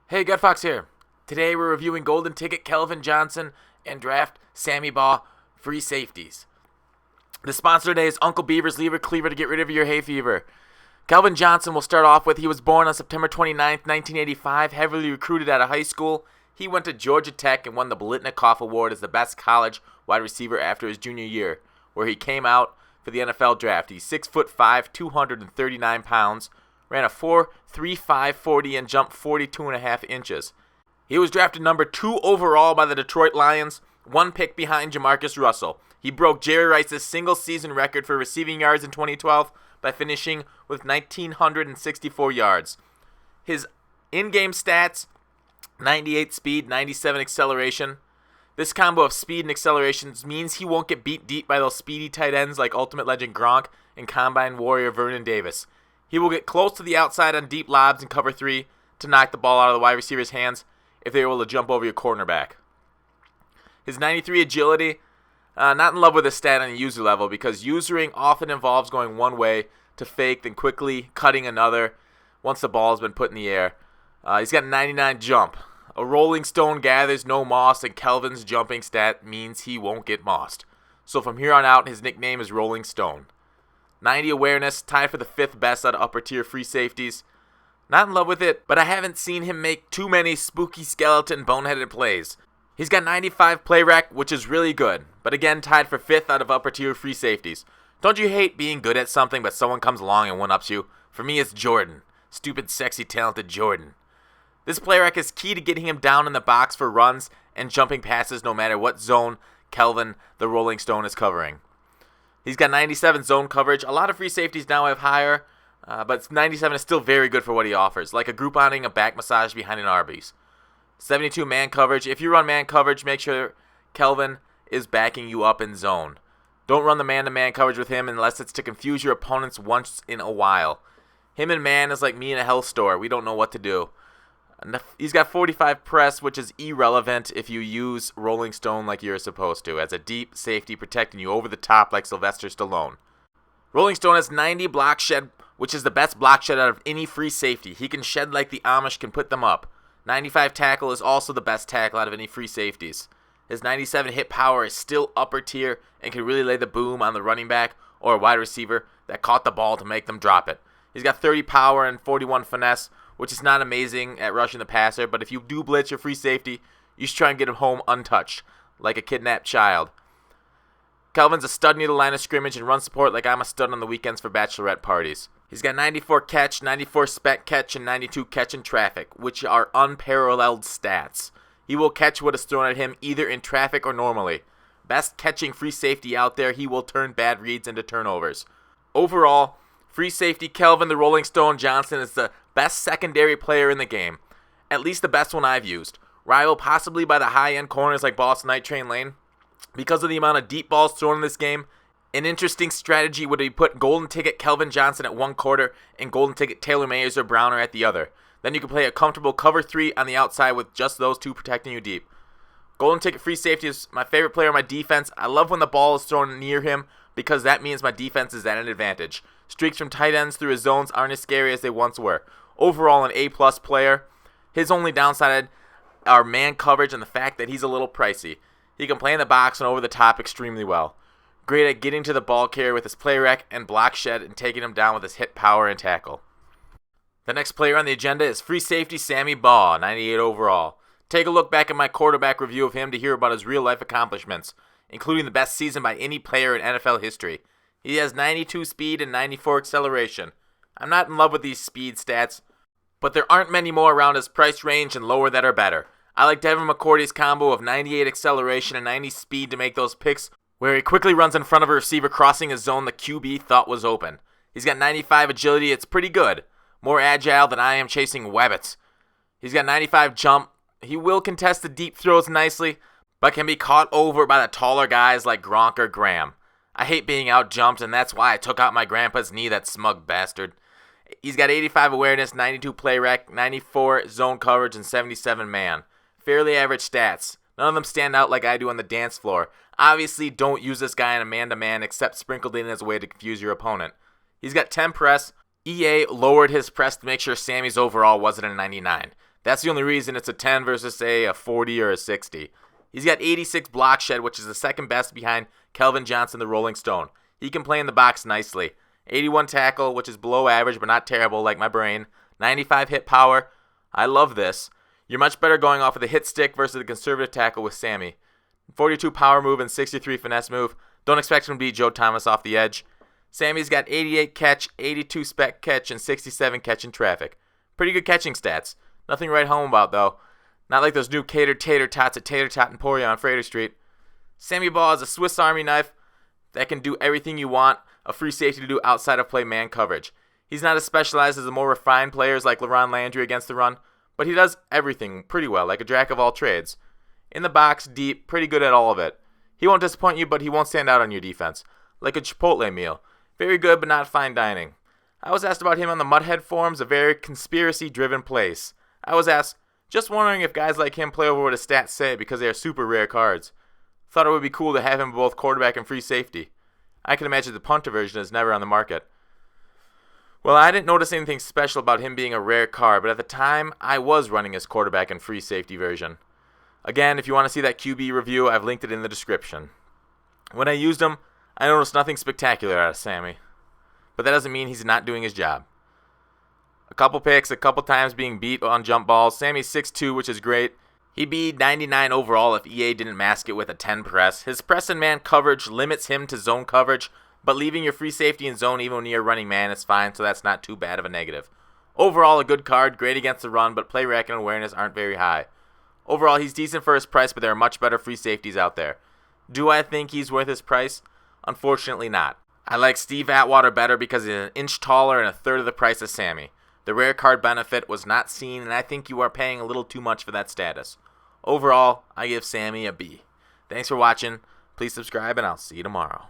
Hey, GutFoxx here. Today we're reviewing Golden Ticket Kelvin Johnson and Draft Sammy Baugh free safeties. The sponsor today is Uncle Beaver's Lever Cleaver to get rid of your hay fever. Kelvin Johnson will start off with, he was born on September 29th, 1985, heavily recruited out of high school. He went to Georgia Tech and won the Biletnikoff Award as the best college wide receiver after his junior year, where he came out for the NFL draft. He's 6'5", 239 pounds, ran a 4.35 40 and jumped 42.5 inches. He was drafted number 2 overall by the Detroit Lions, one pick behind Jamarcus Russell. He broke Jerry Rice's single-season record for receiving yards in 2012 by finishing with 1,964 yards. His in-game stats, 98 speed, 97 acceleration. This combo of speed and accelerations means he won't get beat deep by those speedy tight ends like Ultimate Legend Gronk and Combine Warrior Vernon Davis. He will get close to the outside on deep lobs in cover 3 to knock the ball out of the wide receiver's hands if they're able to jump over your cornerback. His 93 agility, not in love with this stat on a user level because usering often involves going one way to fake, then quickly cutting another once the ball has been put in the air. He's got 99 jump. A rolling stone gathers no moss, and Kelvin's jumping stat means he won't get mossed. So from here on out, his nickname is Rolling Stone. 90 awareness, tied for the 5th best out of upper tier free safeties. Not in love with it, but I haven't seen him make too many spooky skeleton boneheaded plays. He's got 95 play rec, which is really good, but again tied for 5th out of upper tier free safeties. Don't you hate being good at something but someone comes along and one-ups you? For me, it's Jordan. Stupid, sexy, talented Jordan. This play rec is key to getting him down in the box for runs and jumping passes no matter what zone Kelvin, the Rolling Stone, is covering. He's got 97 zone coverage. A lot of free safeties now have higher, but 97 is still very good for what he offers, like a Grouponing, a back massage behind an Arby's. 72 man coverage. If you run man coverage, make sure Kelvin is backing you up in zone. Don't run the man-to-man coverage with him unless it's to confuse your opponents once in a while. Him and man is like me in a health store. We don't know what to do. He's got 45 press, which is irrelevant if you use Rolling Stone like you're supposed to, as a deep safety protecting you over the top like Sylvester Stallone. Rolling Stone has 90 block shed, which is the best block shed out of any free safety. He can shed like the Amish can put them up. 95 tackle is also the best tackle out of any free safeties. His 97 hit power is still upper tier and can really lay the boom on the running back or a wide receiver that caught the ball to make them drop it. He's got 30 power and 41 finesse, which is not amazing at rushing the passer, but if you do blitz your free safety, you should try and get him home untouched, like a kidnapped child. Kelvin's a stud near the line of scrimmage and run support like I'm a stud on the weekends for bachelorette parties. He's got 94 catch, 94 spec catch, and 92 catch in traffic, which are unparalleled stats. He will catch what is thrown at him either in traffic or normally. Best catching free safety out there, he will turn bad reads into turnovers. Overall, free safety Kelvin the Rolling Stone Johnson is the best secondary player in the game. At least the best one I've used. Rivaled possibly by the high-end corners like Boston Night Train Lane. Because of the amount of deep balls thrown in this game, an interesting strategy would be put Golden Ticket Kelvin Johnson at one quarter and Golden Ticket Taylor Mayers or Browner at the other. Then you can play a comfortable cover 3 on the outside with just those two protecting you deep. Golden Ticket free safety is my favorite player on my defense. I love when the ball is thrown near him because that means my defense is at an advantage. Streaks from tight ends through his zones aren't as scary as they once were. Overall, an A-plus player. His only downside are man coverage and the fact that he's a little pricey. He can play in the box and over the top extremely well. Great at getting to the ball carrier with his play rec and block shed and taking him down with his hit power and tackle. The next player on the agenda is free safety Sammy Baugh, 98 overall. Take a look back at my quarterback review of him to hear about his real-life accomplishments, including the best season by any player in NFL history. He has 92 speed and 94 acceleration. I'm not in love with these speed stats, but there aren't many more around his price range and lower that are better. I like Devin McCourty's combo of 98 acceleration and 90 speed to make those picks where he quickly runs in front of a receiver crossing a zone the QB thought was open. He's got 95 agility, it's pretty good. More agile than I am chasing Wabbits. He's got 95 jump. He will contest the deep throws nicely, but can be caught over by the taller guys like Gronk or Graham. I hate being out-jumped, and that's why I took out my grandpa's knee, that smug bastard. He's got 85 awareness, 92 play rec, 94 zone coverage, and 77 man. Fairly average stats. None of them stand out like I do on the dance floor. Obviously, don't use this guy in a man-to-man except sprinkled in as a way to confuse your opponent. He's got 10 press. EA lowered his press to make sure Sammy's overall wasn't a 99. That's the only reason it's a 10 versus, say, a 40 or a 60. He's got 86 block shed, which is the second best behind Calvin Johnson, the Rolling Stone. He can play in the box nicely. 81 tackle, which is below average but not terrible like my brain. 95 hit power. I love this. You're much better going off of the hit stick versus the conservative tackle with Sammy. 42 power move and 63 finesse move. Don't expect him to beat Joe Thomas off the edge. Sammy's got 88 catch, 82 spec catch, and 67 catch in traffic. Pretty good catching stats. Nothing to write home about, though. Not like those new tater tots at Tater Tot Emporia on Frater Street. Sammy Baugh is a Swiss Army knife that can do everything you want a free safety to do outside of play man coverage. He's not as specialized as the more refined players like LaRon Landry against the run, but he does everything pretty well, like a jack of all trades. In the box, deep, pretty good at all of it. He won't disappoint you, but he won't stand out on your defense. Like a Chipotle meal. Very good, but not fine dining. I was asked about him on the Mudhead forums, a very conspiracy-driven place. I was asked, just wondering if guys like him play over what his stats say because they are super rare cards. Thought it would be cool to have him both quarterback and free safety. I can imagine the punter version is never on the market. Well, I didn't notice anything special about him being a rare card, but at the time, I was running his quarterback and free safety version. Again, if you want to see that QB review, I've linked it in the description. When I used him, I noticed nothing spectacular out of Sammy. But that doesn't mean he's not doing his job. A couple picks, a couple times being beat on jump balls. Sammy's 6'2", which is great. He'd be 99 overall if EA didn't mask it with a 10 press. His press and man coverage limits him to zone coverage, but leaving your free safety in zone even when you're running man is fine, so that's not too bad of a negative. Overall, a good card, great against the run, but play rec and awareness aren't very high. Overall, he's decent for his price, but there are much better free safeties out there. Do I think he's worth his price? Unfortunately not. I like Steve Atwater better because he's an inch taller and a third of the price of Sammy. The rare card benefit was not seen, and I think you are paying a little too much for that status. Overall, I give Sammy a B. Thanks for watching. Please subscribe, and I'll see you tomorrow.